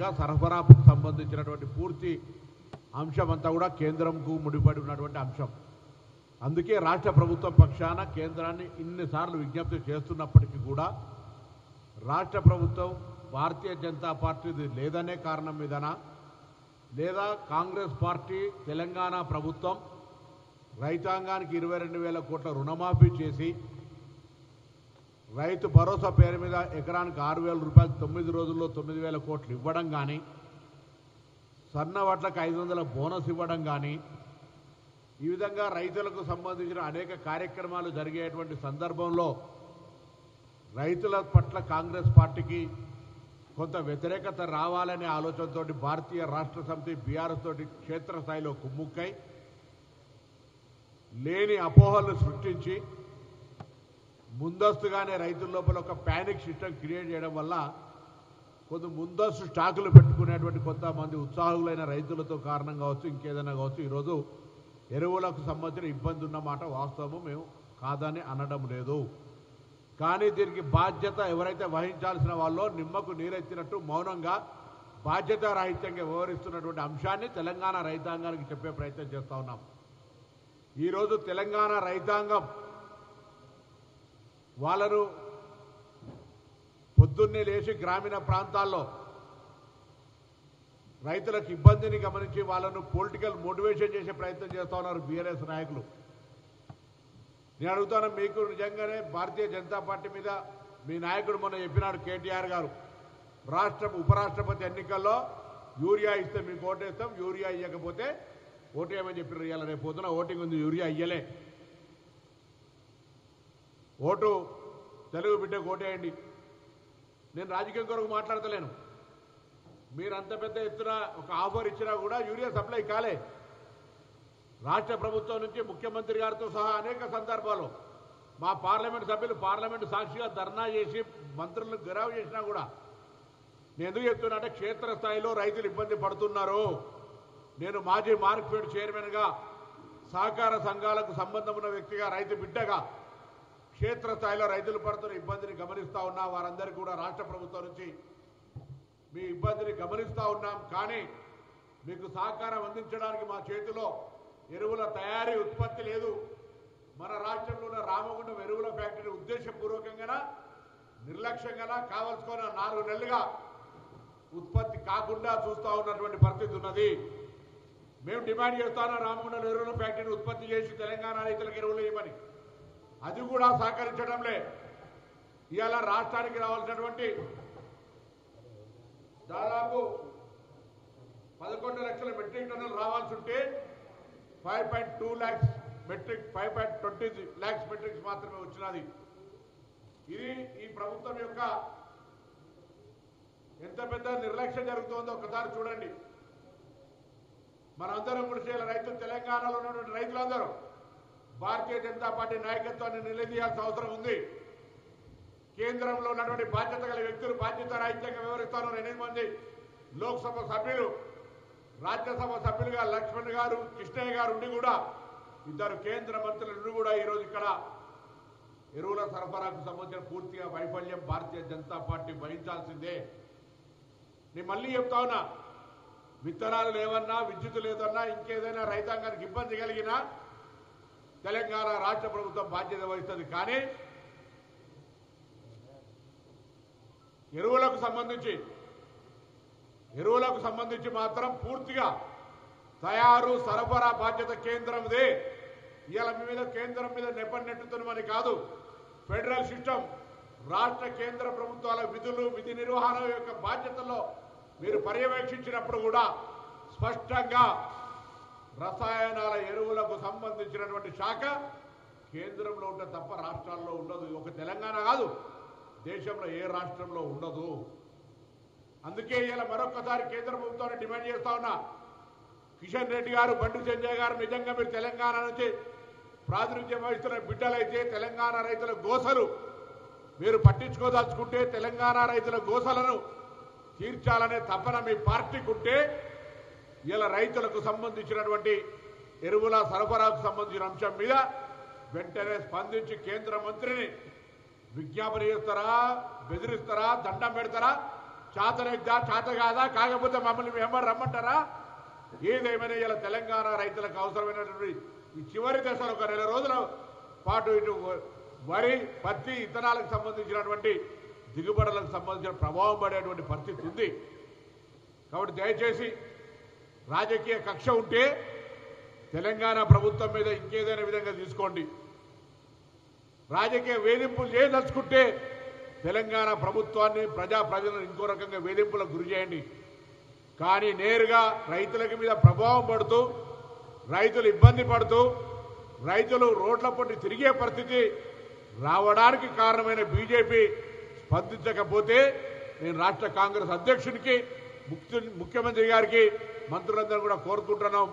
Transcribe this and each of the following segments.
చెప్పినట్టుగా సరఫరాకు సంబంధించినటువంటి పూర్తి అంశం అంతా కూడా కేంద్రంకు ముడిపడి ఉన్నటువంటి అంశం. అందుకే రాష్ట్ర ప్రభుత్వం పక్షాన కేంద్రాన్ని ఇన్నిసార్లు విజ్ఞప్తి చేస్తున్నప్పటికీ కూడా రాష్ట్ర ప్రభుత్వం భారతీయ జనతా పార్టీది లేదనే కారణం మీదనా లేదా కాంగ్రెస్ పార్టీ తెలంగాణ ప్రభుత్వం రైతాంగానికి 22,000 కోట్ల రుణమాఫీ చేసి రైతు భరోసా పేరు మీద ఎకరానికి 6,000 రూపాయలు 9 రోజుల్లో 9,000 కోట్లు ఇవ్వడం కానీ సన్న వడ్లకు 500 బోనస్ ఇవ్వడం కానీ ఈ విధంగా రైతులకు సంబంధించిన అనేక కార్యక్రమాలు జరిగేటువంటి సందర్భంలో రైతుల పట్ల కాంగ్రెస్ పార్టీకి కొంత వ్యతిరేకత రావాలనే ఆలోచనతో భారతీయ రాష్ట్ర సమితి బీఆర్ఎస్ తోటి క్షేత్రస్థాయిలో కుమ్ముక్కై లేని అపోహలు సృష్టించి ముందస్తుగానే రైతుల లోపల ఒక ప్యానిక్ సిస్టమ్ క్రియేట్ చేయడం వల్ల కొంత ముందస్తు స్టాకులు పెట్టుకునేటువంటి కొంతమంది ఉత్సాహులైన రైతులతో కారణం కావచ్చు, ఇంకేదైనా కావచ్చు, ఈరోజు ఎరువులకు సంబంధించిన ఇబ్బంది ఉన్నమాట వాస్తవము, మేము కాదని అనడం లేదు. కానీ దీనికి బాధ్యత ఎవరైతే వహించాల్సిన వాళ్ళో నిమ్మకు నీరెత్తినట్టు మౌనంగా బాధ్యత రాహిత్యంగా వ్యవహరిస్తున్నటువంటి అంశాన్ని తెలంగాణ రైతాంగానికి చెప్పే ప్రయత్నం చేస్తూ ఉన్నాం. ఈరోజు తెలంగాణ రైతాంగం వాళ్ళను పొద్దున్నే లేచి గ్రామీణ ప్రాంతాల్లో రైతులకు ఇబ్బందిని గమనించి వాళ్ళను పొలిటికల్ మోటివేషన్ చేసే ప్రయత్నం చేస్తూ ఉన్నారు బీఆర్ఎస్ నాయకులు. నేను అడుగుతాను, మీకు నిజంగానే భారతీయ జనతా పార్టీ మీద మీ నాయకుడు మొన్న చెప్పినాడు కేటీఆర్ గారు, ఉపరాష్ట్రపతి ఎన్నికల్లో యూరియా ఇస్తే మీకు ఓటేస్తాం, యూరియా ఇవ్వకపోతే ఓటేయమని చెప్పారు. ఇవాళ రేపు పొద్దున ఓటింగ్ ఉంది, యూరియా ఇయ్యలే. ఓటు తెలుగు బిడ్డకు ఓటేయండి. నేను రాజకీయం కొరకు మాట్లాడతలేను. మీరు అంత పెద్ద ఎత్తున ఒక ఆఫర్ ఇచ్చినా కూడా యూరియా సప్లై కాలే. రాష్ట్ర ప్రభుత్వం నుంచి ముఖ్యమంత్రి గారితో సహా అనేక సందర్భాల్లో మా పార్లమెంట్ సభ్యులు పార్లమెంటు సాక్షిగా ధర్నా చేసి మంత్రులకు గెరావు చేసినా కూడా నేను ఎందుకు చెప్తున్నా అంటే క్షేత్రస్థాయిలో రైతులు ఇబ్బంది పడుతున్నారు. నేను మాజీ మార్కెట్ చైర్మన్గా సహకార సంఘాలకు సంబంధం ఉన్న వ్యక్తిగా రైతు బిడ్డగా క్షేత్రస్థాయిలో రైతులు పడుతున్న ఇబ్బందిని గమనిస్తూ ఉన్నా. వారందరికీ కూడా రాష్ట్ర ప్రభుత్వం నుంచి మీ ఇబ్బందిని గమనిస్తూ ఉన్నాం. కానీ మీకు సహకారం అందించడానికి మా చేతిలో ఎరువుల తయారీ ఉత్పత్తి లేదు. మన రాష్ట్రంలో ఉన్న రామగుండం ఎరువుల ఫ్యాక్టరీ ఉద్దేశపూర్వకంగా నిర్లక్ష్యంగా కావాల్సుకున్న 4 నెలలుగా ఉత్పత్తి కాకుండా చూస్తూ ఉన్నటువంటి పరిస్థితి ఉన్నది. మేము డిమాండ్ చేస్తాను రామగుండం ఎరువుల ఫ్యాక్టరీని ఉత్పత్తి చేసి తెలంగాణ రైతులకు ఎరువులు ఇవ్వమని. అది కూడా సహకరించడంలే. ఇవాళ రాష్ట్రానికి రావాల్సినటువంటి దాదాపు 11 లక్షల మెట్రిక్ టన్నులు రావాల్సి ఉంటే 5.2 lakhs మెట్రిక్ 5.20 lakhs మెట్రిక్స్ మాత్రమే వచ్చినది. ఇది ఈ ప్రభుత్వం యొక్క ఎంత పెద్ద నిర్లక్ష్యం జరుగుతుందో ఒకసారి చూడండి. మనందరం కూడా రైతులు తెలంగాణలో ఉన్నటువంటి రైతులందరూ భారతీయ జనతా పార్టీ నాయకత్వాన్ని నిలదీయాల్సిన అవసరం ఉంది. కేంద్రంలో ఉన్నటువంటి బాధ్యత గల వ్యక్తులు బాధ్యత రాహిత్యంగా వ్యవహరిస్తారు. 8 మంది లోక్సభ సభ్యులు, రాజ్యసభ సభ్యులుగా లక్ష్మణ్ గారు, కృష్ణయ్య గారు ఉండి కూడా 2 కేంద్ర మంత్రులు కూడా ఈరోజు ఇక్కడ ఎరువుల సరఫరాకు సంబంధించిన పూర్తిగా వైఫల్యం భారతీయ జనతా పార్టీ వహించాల్సిందే. నేను మళ్ళీ చెప్తా ఉన్నా, విత్తనాలు లేవన్నా, విద్యుత్ లేదన్నా, ఇంకేదైనా రైతాంగానికి ఇబ్బంది కలిగినా తెలంగాణ రాష్ట్ర ప్రభుత్వం బాధ్యత వహిస్తుంది. కానీ ఎరువులకు సంబంధించి మాత్రం పూర్తిగా తయారు సరఫరా బాధ్యత కేంద్రందే. ఇవాళ మీ మీద కేంద్రం మీద నెట్టుతున్నామని కాదు. ఫెడరల్ సిస్టమ్ రాష్ట్ర కేంద్ర ప్రభుత్వాల విధి నిర్వహణ యొక్క బాధ్యతల్లో మీరు పర్యవేక్షించినప్పుడు కూడా స్పష్టంగా రసాయనాల ఎరువులకు సంబంధించినటువంటి శాఖ కేంద్రంలో ఉంటే తప్ప రాష్ట్రాల్లో ఉండదు. ఒక తెలంగాణ కాదు, దేశంలో ఏ రాష్ట్రంలో ఉండదు. అందుకే ఇలా మరొకసారి కేంద్ర ప్రభుత్వాన్ని డిమాండ్ చేస్తా ఉన్నా, కిషన్ రెడ్డి గారు, బండి సంజయ్ గారు, నిజంగా మీరు తెలంగాణ నుంచి ప్రాతినిధ్యం వహిస్తున్న బిడ్డలైతే తెలంగాణ రైతుల గోసలు మీరు పట్టించుకోదలుచుకుంటే, తెలంగాణ రైతుల గోసలను తీర్చాలనే తపన మీ పార్టీకి ఉంటే ఇలా రైతులకు సంబంధించినటువంటి ఎరువుల సరఫరాకు సంబంధించిన అంశం మీద వెంటనే స్పందించి కేంద్ర మంత్రిని విజ్ఞాపన చేస్తారా, బెదిరిస్తారా, దండం పెడతారా, చాతనెగ్దా చాత కాదా కాకపోతే మమ్మల్ని వెంబడి రమ్మంటారా? ఏదేమైనా ఇలా తెలంగాణ రైతులకు అవసరమైనటువంటి ఈ చివరి దశలో ఒక 2 రోజుల పాటు ఇటు వరి పత్తి ఇత్తనాలకు సంబంధించినటువంటి దిగుబడులకు సంబంధించిన ప్రభావం పడేటువంటి పరిస్థితి ఉంది. కాబట్టి దయచేసి రాజకీయ కక్ష ఉంటే తెలంగాణ ప్రభుత్వం మీద ఇంకేదైనా విధంగా తీసుకోండి. రాజకీయ వేధింపులు చేయదలుచుకుంటే తెలంగాణ ప్రభుత్వాన్ని ప్రజలను ఇంకో రకంగా వేధింపులకు గురి చేయండి. కానీ నేరుగా రైతుల మీద ప్రభావం పడుతూ రైతులు ఇబ్బంది పడుతూ రైతులు రోడ్ల పొట్టి తిరిగే పరిస్థితి రావడానికి కారణమైన బీజేపీ స్పందించకపోతే నేను రాష్ట్ర కాంగ్రెస్ అధ్యక్షునికి ముఖ్యమంత్రి గారికి మంత్రులందరూ కూడా కోరుకుంటున్నాం.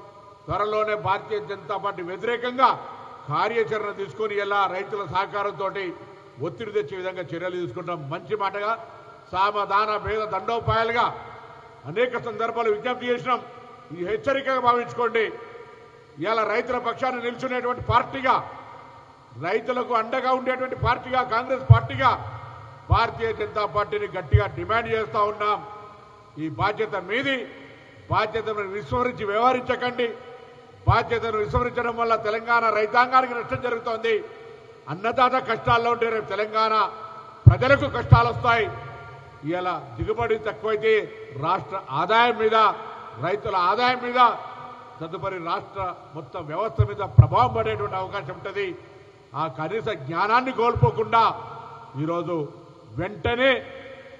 త్వరలోనే భారతీయ జనతా పార్టీ వ్యతిరేకంగా కార్యాచరణ తీసుకొని ఇలా రైతుల సహకారంతో ఒత్తిడి తెచ్చే విధంగా చర్యలు తీసుకుంటాం. మంచి మాటగా సామధాన భేద దండోపాయాలుగా అనేక సందర్భాలు విజ్ఞప్తి చేసినాం. ఈ హెచ్చరికగా భావించుకోండి. ఇలా రైతుల పక్షాన్ని నిల్చునేటువంటి పార్టీగా రైతులకు అండగా ఉండేటువంటి పార్టీగా కాంగ్రెస్ పార్టీగా భారతీయ జనతా పార్టీని గట్టిగా డిమాండ్ చేస్తూ ఉన్నాం. ఈ బాధ్యత మీది. బాధ్యతను విస్మరించి వ్యవహరించకండి. బాధ్యతను విస్మరించడం వల్ల తెలంగాణ రైతాంగానికి నష్టం జరుగుతోంది. అన్నదాత కష్టాల్లో ఉంటే రేపు తెలంగాణ ప్రజలకు కష్టాలు వస్తాయి. ఇలా దిగుబడి తక్కువైతే రాష్ట్ర ఆదాయం మీద రైతుల ఆదాయం మీద తదుపరి రాష్ట్ర మొత్తం వ్యవస్థ మీద ప్రభావం పడేటువంటి అవకాశం ఉంటుంది. ఆ కనీస జ్ఞానాన్ని కోల్పోకుండా ఈరోజు వెంటనే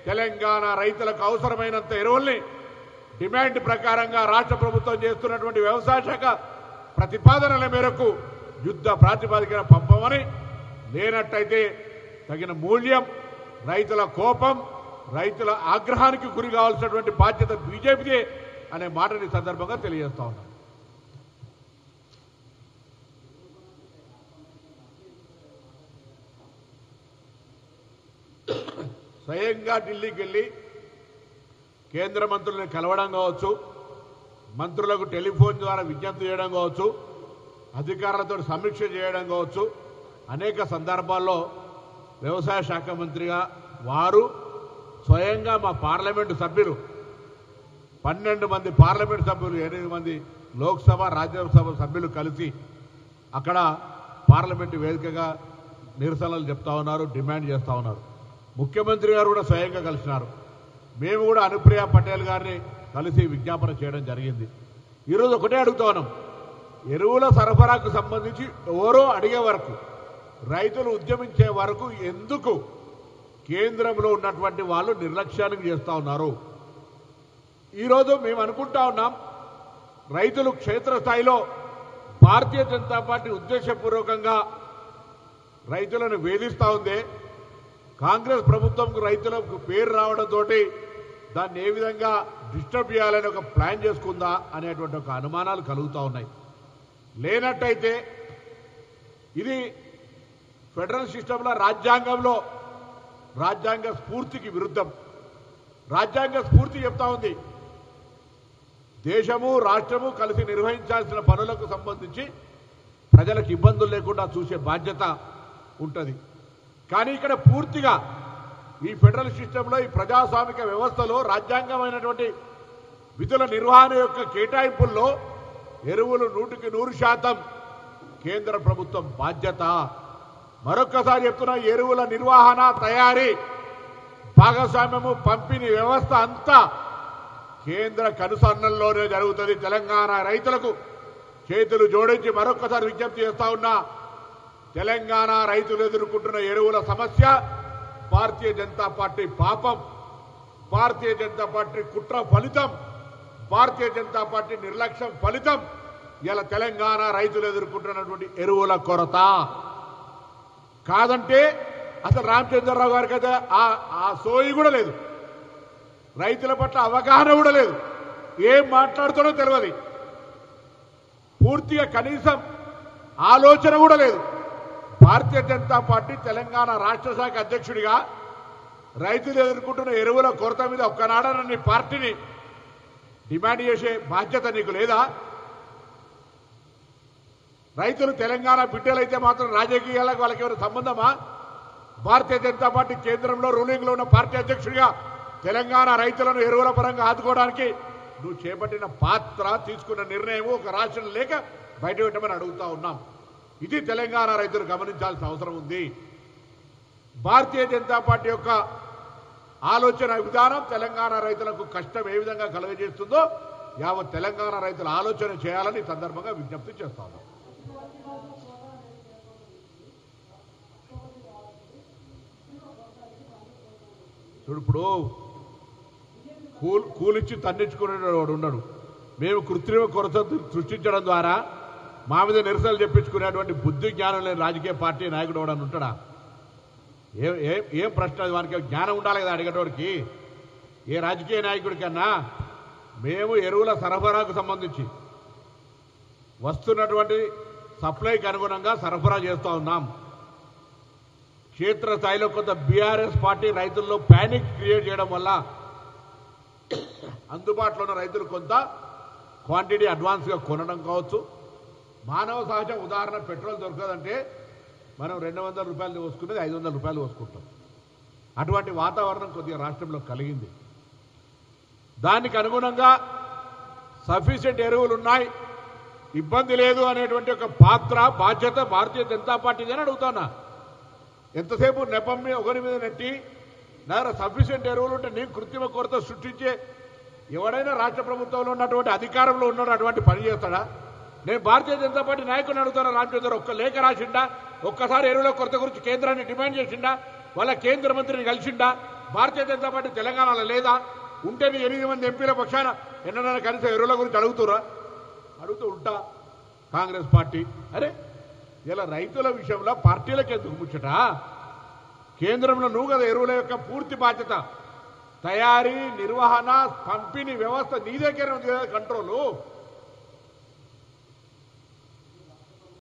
తెలంగాణ రైతులకు అవసరమైనంత ఎరువుల్ని డిమాండ్ ప్రకారంగా రాష్ట్ర ప్రభుత్వం చేస్తున్నటువంటి వ్యవసాయ శాఖ ప్రతిపాదనల మేరకు యుద్ధ ప్రాతిపదికన పంపమని, లేనట్టయితే తగిన మూల్యం, రైతుల కోపం, రైతుల ఆగ్రహానికి గురి కావాల్సినటువంటి బాధ్యత బీజేపీదే అనే మాటని సందర్భంగా తెలియజేస్తా ఉన్నాం. స్వయంగా ఢిల్లీకి వెళ్ళి కేంద్ర మంత్రులను కలవడం కావచ్చు, మంత్రులకు టెలిఫోన్ ద్వారా విజ్ఞప్తి చేయడం కావచ్చు, అధికారులతో సమీక్ష చేయడం కావచ్చు, అనేక సందర్భాల్లో వ్యవసాయ శాఖ మంత్రిగా వారు స్వయంగా మా పార్లమెంటు సభ్యులు 12 మంది పార్లమెంటు సభ్యులు 8 మంది లోక్సభ రాజ్యసభ సభ్యులు కలిసి అక్కడ పార్లమెంటు వేదికగా నిరసనలు చెప్తా ఉన్నారు, డిమాండ్ చేస్తూ ఉన్నారు. ముఖ్యమంత్రి గారు కూడా స్వయంగా కలిసినారు. మేము కూడా అనుప్రియ పటేల్ గారిని కలిసి విజ్ఞాపన చేయడం జరిగింది. ఈరోజు ఒకటే అడుగుతా ఉన్నాం, ఎరువుల సరఫరాకు సంబంధించి ఎవరో అడిగే వరకు, రైతులు ఉద్యమించే వరకు ఎందుకు కేంద్రంలో ఉన్నటువంటి వాళ్ళు నిర్లక్ష్యానికి చేస్తూ ఉన్నారు? ఈరోజు మేము అనుకుంటా ఉన్నాం, రైతులు క్షేత్రస్థాయిలో భారతీయ జనతా పార్టీ ఉద్దేశపూర్వకంగా రైతులను వేధిస్తూ ఉంది. కాంగ్రెస్ ప్రభుత్వంకు రైతులకు పేరు రావడంతో దాన్ని ఏ విధంగా డిస్టర్బ్ చేయాలని ఒక ప్లాన్ చేసుకుందా అనేటువంటి ఒక అనుమానాలు కలుగుతూ ఉన్నాయి. లేనట్టయితే ఇది ఫెడరల్ సిస్టంలో రాజ్యాంగంలో రాజ్యాంగ స్ఫూర్తికి విరుద్ధం. రాజ్యాంగ స్ఫూర్తి చెప్తా ఉంది, దేశము రాష్ట్రము కలిసి నిర్వహించాల్సిన పనులకు సంబంధించి ప్రజలకు ఇబ్బందులు లేకుండా చూసే బాధ్యత ఉంటుంది. కానీ ఇక్కడ పూర్తిగా ఈ ఫెడరల్ సిస్టంలో ఈ ప్రజాస్వామిక వ్యవస్థలో రాజ్యాంగమైనటువంటి విధుల నిర్వహణ యొక్క కేటాయింపుల్లో ఎరువులు 100% కేంద్ర ప్రభుత్వం బాధ్యత. మరొక్కసారి చెప్తున్నా, ఎరువుల నిర్వహణ, తయారీ, భాగస్వామ్యము, పంపిణీ వ్యవస్థ అంతా కేంద్ర కనుసన్నల్లోనే జరుగుతుంది. తెలంగాణ రైతులకు చేతులు జోడించి మరొక్కసారి విజ్ఞప్తి చేస్తా ఉన్నా, తెలంగాణ రైతులు ఎదుర్కొంటున్న ఎరువుల సమస్య భారతీయ జనతా పార్టీ పాపం, భారతీయ జనతా పార్టీ కుట్ర ఫలితం, భారతీయ జనతా పార్టీ నిర్లక్ష్యం ఫలితం ఇలా తెలంగాణ రైతులు ఎదుర్కొంటున్నటువంటి ఎరువుల కొరత. కాదంటే అసలు రామచంద్రరావు గారికి అయితే ఆ సోయి కూడా లేదు, రైతుల పట్ల అవగాహన కూడా లేదు, ఏం మాట్లాడుతాడో తెలియదు, పూర్తిగా కనీసం ఆలోచన కూడా లేదు. భారతీయ జనతా పార్టీ తెలంగాణ రాష్ట్ర శాఖ అధ్యక్షుడిగా రైతులు ఎదుర్కొంటున్న ఎరువుల కొరత మీద ఒక్కనాడన నీ పార్టీని డిమాండ్ చేసే బాధ్యత నీకు లేదా? రైతులు తెలంగాణ బిడ్డలైతే మాత్రం రాజకీయాలకు వాళ్ళకి ఎవరు సంబంధమా? భారతీయ జనతా పార్టీ కేంద్రంలో రూలింగ్లో ఉన్న పార్టీ అధ్యక్షుడిగా తెలంగాణ రైతులను ఎరువుల పరంగా ఆదుకోవడానికి నువ్వు చేపట్టిన పాత్ర తీసుకున్న నిర్ణయం ఒక రాష్ట్రం లేక బయట పెట్టమని అడుగుతా ఉన్నాం. ఇది తెలంగాణ రైతులు గమనించాల్సిన అవసరం ఉంది. భారతీయ జనతా పార్టీ యొక్క ఆలోచన విధానం తెలంగాణ రైతులకు కష్టం ఏ విధంగా కలుగజేస్తుందో యావత్ తెలంగాణ రైతులు ఆలోచన చేయాలని సందర్భంగా విజ్ఞప్తి చేస్తాను. చూడు, ఇప్పుడు కూలిచ్చి తన్నించుకునేవాడు ఉన్నాడు. మేము కృత్రిమ కొరత సృష్టించడం ద్వారా మా మీద నిరసనలు చెప్పించుకునేటువంటి బుద్ధి జ్ఞానం లేని రాజకీయ పార్టీ నాయకుడు ఎవడని ఉంటాడా? ఏం ప్రశ్న? వానికి జ్ఞానం ఉండాలి కదా అడిగేటోడికి. ఏ రాజకీయ నాయకుడి కన్నా మేము ఎరువుల సరఫరాకు సంబంధించి వస్తున్నటువంటి సప్లైకి అనుగుణంగా సరఫరా చేస్తూ ఉన్నాం. క్షేత్రస్థాయిలో కొంత బీఆర్ఎస్ పార్టీ రైతుల్లో ప్యానిక్ క్రియేట్ చేయడం వల్ల అందుబాటులో ఉన్న రైతులు కొంత క్వాంటిటీ అడ్వాన్స్గా కొనడం కావచ్చు. మానవ సహజం ఉదాహరణ, పెట్రోల్ దొరకదంటే మనం 200 రూపాయలు పోసుకునేది 500 రూపాయలు పోసుకుంటాం. అటువంటి వాతావరణం కొద్దిగా రాష్ట్రంలో కలిగింది. దానికి అనుగుణంగా సఫిషియెంట్ ఎరువులు ఉన్నాయి, ఇబ్బంది లేదు అనేటువంటి ఒక పాత్ర బాధ్యత భారతీయ జనతా పార్టీది అని అడుగుతున్నా. ఎంతసేపు నెపం మీద ఒకరి మీద నెట్టి దగ్గర సఫిషియెంట్ ఎరువులు ఉంటే నేను కృత్రిమ కొరత సృష్టించే ఎవడైనా రాష్ట్ర ప్రభుత్వంలో ఉన్నటువంటి అధికారంలో ఉన్నాడు అటువంటి పని చేస్తాడా? నేను భారతీయ జనతా పార్టీ నాయకులను అడుగుతాను. రామచంద్ర ఒక్క లేఖ రాసిండా? ఒక్కసారి ఎరువుల కొరత గురించి కేంద్రాన్ని డిమాండ్ చేసిండా? వాళ్ళ కేంద్ర మంత్రిని కలిసిండా? భారతీయ జనతా పార్టీ తెలంగాణలో లేదా? ఉంటే నీ 8 మంది ఎంపీల పక్షాన ఎన్నడైనా కనీసం ఎరువుల గురించి అడుగుతురా? అడుగుతూ ఉంటా కాంగ్రెస్ పార్టీ. అరే ఇలా రైతుల విషయంలో పార్టీలకు ఎందుకు ముచ్చట? కేంద్రంలో నువ్వు కదా ఎరువుల యొక్క పూర్తి బాధ్యత, తయారీ, నిర్వహణ, పంపిణీ వ్యవస్థ నీ దగ్గర ఉంది కదా కంట్రోలు.